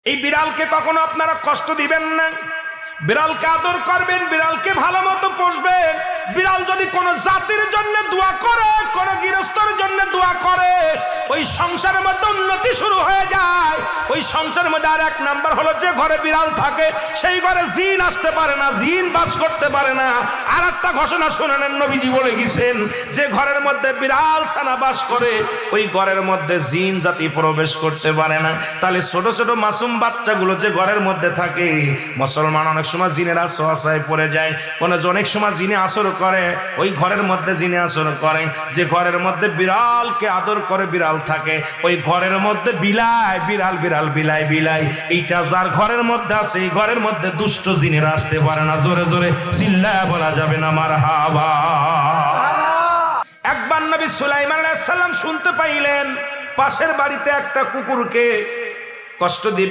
এই বিড়ালকে কখনো আপনারা কষ্ট দিবেন না, বিড়ালকে আদর করবেন, বিড়ালকে ভালো মতো পোষবেন। বিড়াল যদি কোনো জাতির জন্য দোয়া করে, কোনো গৃহস্থর জন্য দোয়া করে, ওই সংসারের মধ্যে উন্নতি শুরু হয়ে যায়। ওই সংসারের মধ্যে আর এক নাম্বার হলো, যে ঘরে বিড়াল থাকে সেই ঘরে জিন আসতে পারে না, জিন বাস করতে পারে না। আর একটা ঘোষণা শুনেন, নবীজি বলে গেছেন, যে ঘরের মধ্যে বিড়াল ছানা বাস করে ওই ঘরের মধ্যে জিন জাতি প্রবেশ করতে পারে না। তাহলে ছোট ছোট মাসুম বাচ্চাগুলো যে ঘরের মধ্যে থাকে, মুসলমান অনেক সময় জিনের আশ্রয় পড়ে যায়, অনেক সময় জিনে আসর করে, ওই ঘরের মধ্যে জিনে আসর করে। যে ঘরের মধ্যে বিড়ালকে আদর করে বিড়াল থাকে, ওই ঘরের মধ্যে বিলাই বিড়াল বিড়াল বিলাই বিলাই, এইটা যার ঘরের মধ্যে আছে এই ঘরের মধ্যে দুষ্ট জিনেরা আসতে পারে না। জোরে জোরে চিল্লায় বলা যাবে না মারহাবা। একবার নবী সুলাইমান আলাইহিস সালাম শুনতে পাইলেন পাশের বাড়িতে একটা কুকুরকে কষ্ট দিতে